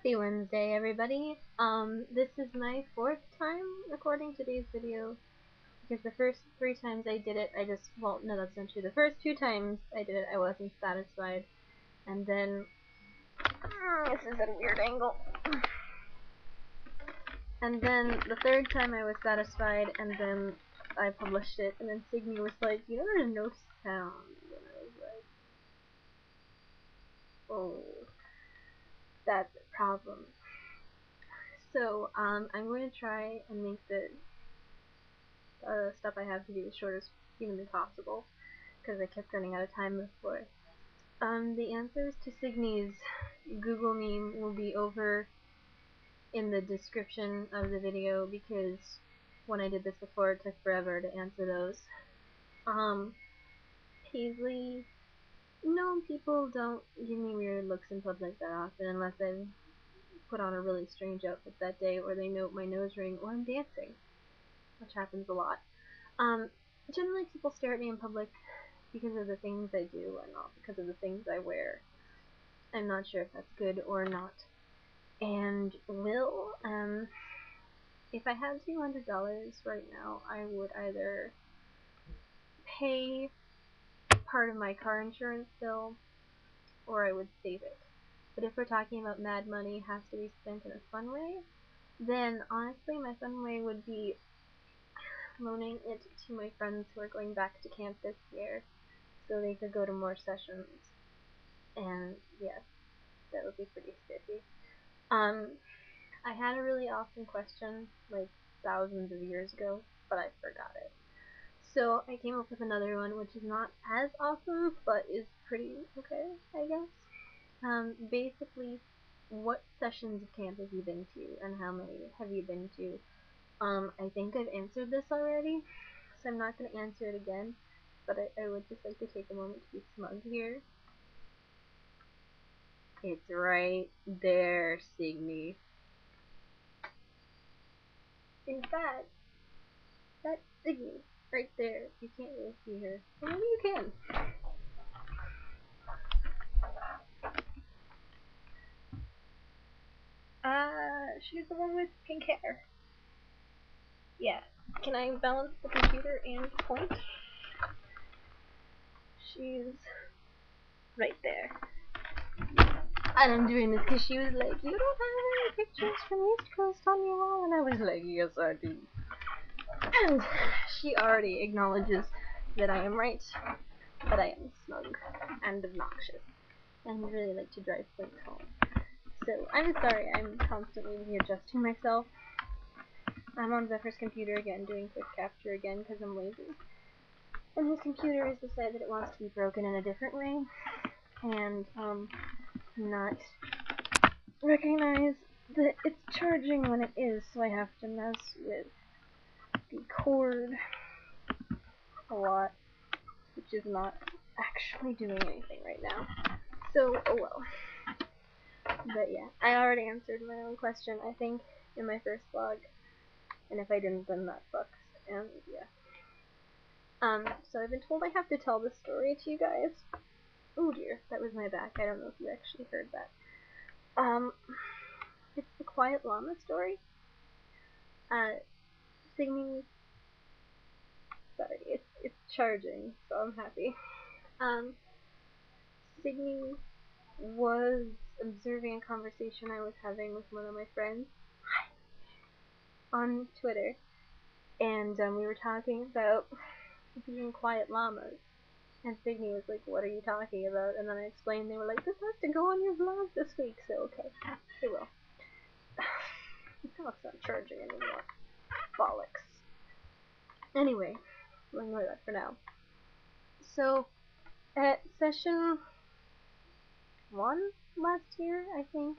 Happy Wednesday, everybody. This is my 4th time recording today's video, because the first 3 times I did it, well, no, that's not true. The first 2 times I did it, I wasn't satisfied, and then, this is at a weird angle, and then the 3rd time I was satisfied, and then I published it, and then Signy was like, you know, there's no sound, and I was like, oh, that's a problem. So, I'm going to try and make the stuff I have to do as short as humanly possible, because I kept running out of time before. The answers to Signy's Google meme will be over in the description of the video, because when I did this before, it took forever to answer those. Paisley, no, people don't give me weird looks in public that often, unless I've put on a really strange outfit that day, or they note my nose ring, or I'm dancing, which happens a lot. Generally people stare at me in public because of the things I do and not because of the things I wear. I'm not sure if that's good or not. And if I had $200 right now, I would either pay part of my car insurance bill, or I would save it. But if we're talking about mad money has to be spent in a fun way, then honestly my fun way would be loaning it to my friends who are going back to camp this year, so they could go to more sessions. And yeah, that would be pretty spiffy. I had a really awesome question, like, thousands of years ago, but I forgot it. So I came up with another one, which is not as awesome, but is pretty okay, I guess. Basically, what sessions of camp have you been to, and how many have you been to? I think I've answered this already, so I'm not going to answer it again, but I would just like to take a moment to be smug here. It's right there, Signy. In fact, that's Signy, right there. You can't really see her. Maybe you can. She's the one with pink hair. Yeah. Can I balance the computer and point? She's right there. And I'm doing this because she was like, you don't have any pictures from East Coast on your wall? And I was like, yes I do. And she already acknowledges that I am right, but I am smug and obnoxious, and really like to drive things home. So, I'm sorry I'm constantly readjusting myself. I'm on Zephyr's computer again, doing quick capture again, because I'm lazy. And his computer has decided it wants to be broken in a different way, and, not recognize that it's charging when it is, so I have to mess with the cord a lot, which is not actually doing anything right now. So, oh well. But yeah, I already answered my own question, I think, in my first vlog, and if I didn't, then that sucks, and yeah. So I've been told I have to tell this story to you guys. Oh dear, that was my back, I don't know if you actually heard that. It's the quiet llama story. Signy, sorry, it's charging, so I'm happy. Signy was observing a conversation I was having with one of my friends on Twitter, and we were talking about being quiet llamas, and Signy was like, what are you talking about? And then I explained, they were like, this has to go on your vlog this week, so okay, it will. Now it's not charging anymore. Bollocks. Anyway, we'll ignore that for now. So, at session 1 last year, I think,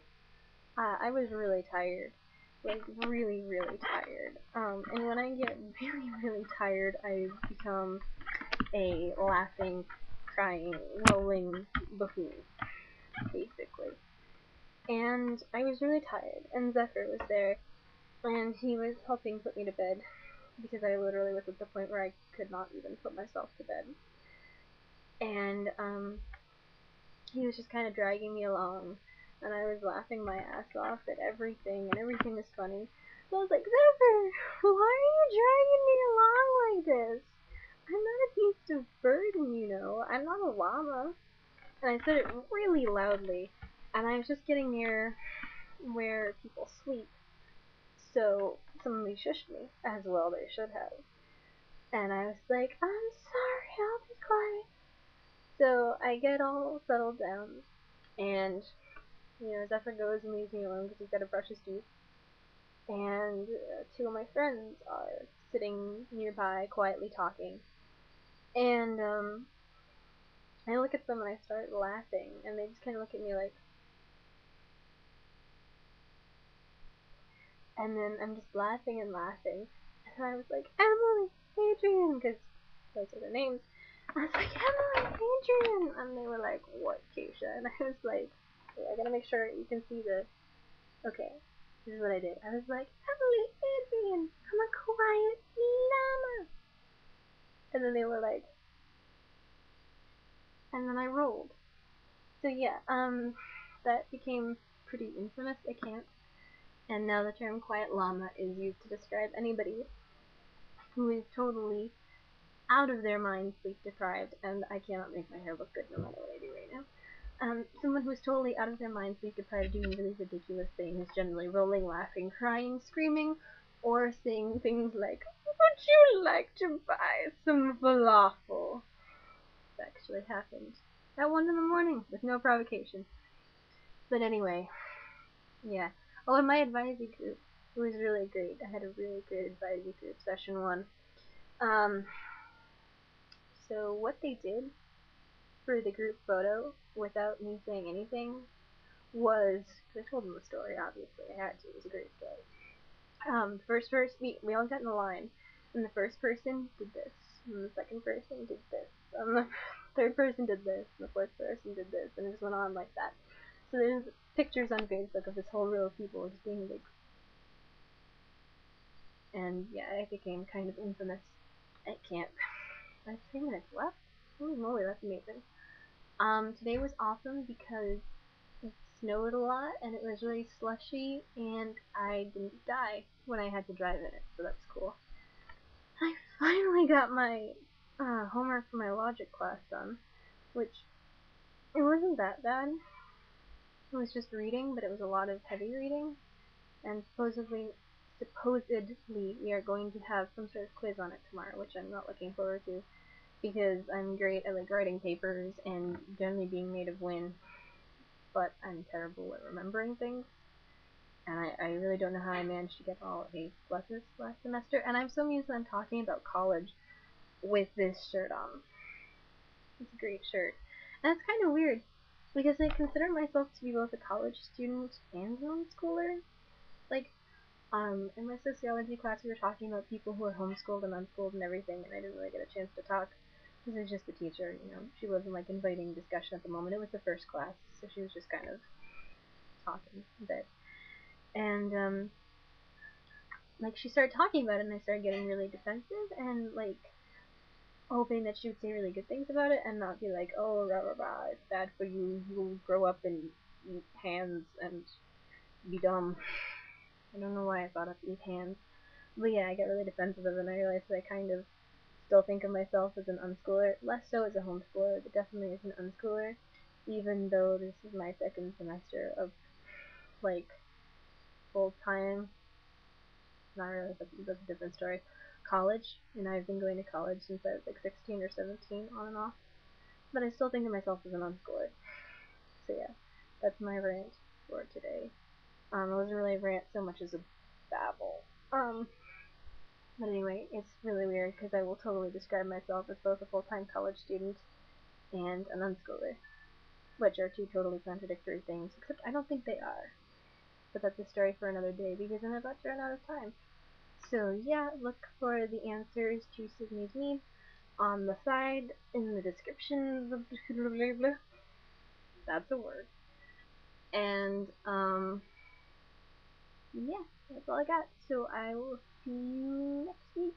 I was really tired. Like, really, really tired. And when I get really, really tired, I become a laughing, crying, rolling buffoon, basically. And I was really tired, and Zephyr was there, and he was helping put me to bed, because I literally was at the point where I could not even put myself to bed. And, he was just kind of dragging me along, and I was laughing my ass off at everything, and everything was funny. So I was like, Zephyr, why are you dragging me along like this? I'm not a beast of burden, you know. I'm not a llama. And I said it really loudly, and I was just getting near where people sleep. So somebody shushed me, as well they should have. And I was like, I'm sorry, I'll be quiet. So I get all settled down, and, you know, Zephyr goes and leaves me alone because he's got to brush his teeth. And two of my friends are sitting nearby, quietly talking. And I look at them and I start laughing, and they just kind of look at me like, and then I'm just laughing and laughing, and I was like, Emily, Adrian, because those are their names. I was like, Emily, Adrian, and they were like, what, Cassia? And I was like, okay, I gotta make sure you can see the, okay, this is what I did. I was like, Emily, Adrian, I'm a quiet llama. And then they were like, and then I rolled. So yeah, that became pretty infamous at camp, and now the term quiet llama is used to describe anybody who is totally out of their mind sleep deprived, and I cannot make my hair look good no matter what I do right now. Someone who's totally out of their mind sleep deprived doing really ridiculous things, generally rolling, laughing, crying, screaming, or saying things like, would you like to buy some falafel? That actually happened at 1 in the morning with no provocation. But anyway, yeah. Oh, and my advisory group, it was really great. I had a really great advisory group, session 1. So what they did for the group photo, without me saying anything, was, I told them the story, obviously, I had to, it was a great story. The first person, we all got in a line, and the first person did this, and the second person did this, and the third person did this, and the fourth person did this, and it just went on like that. So there's pictures on Facebook of this whole row of people just being like, and yeah, I became kind of infamous at camp. I have 3 minutes left. Holy moly, that's amazing. Today was awesome because it snowed a lot and it was really slushy, and I didn't die when I had to drive in it, so that's cool. I finally got my homework for my logic class done, which it wasn't that bad. It was just reading, but it was a lot of heavy reading, and supposedly we are going to have some sort of quiz on it tomorrow, which I'm not looking forward to, because I'm great at like writing papers and generally being made of wind, but I'm terrible at remembering things, and I really don't know how I managed to get all A's pluses last semester, and I'm so used to them talking about college with this shirt on. It's a great shirt, and it's kind of weird, because I consider myself to be both a college student and a homeschooler. Like, in my sociology class we were talking about people who are homeschooled and unschooled and everything, and I didn't really get a chance to talk, because it was just the teacher, you know, she wasn't like inviting discussion at the moment. It was the first class, so she was just kind of talking a bit. And like, she started talking about it, and I started getting really defensive, and like hoping that she would say really good things about it and not be like, oh, rah rah rah, it's bad for you, you'll grow up and eat hands and be dumb. I don't know why I thought of eat hands, but yeah, I got really defensive of it, and I realized that I kind of still think of myself as an unschooler, less so as a homeschooler, but definitely as an unschooler, even though this is my second semester of like full time, not really, that's a different story, college, and I've been going to college since I was like 16 or 17 on and off, but I still think of myself as an unschooler. So yeah, that's my rant for today. It wasn't really a rant so much as a babble. But anyway, it's really weird because I will totally describe myself as both a full-time college student and an unschooler, which are two totally contradictory things, except I don't think they are. But that's a story for another day because I'm about to run out of time. So yeah, look for the answers to Sydney's need on the side in the description. That's a word. And yeah, that's all I got. So I will see you next week.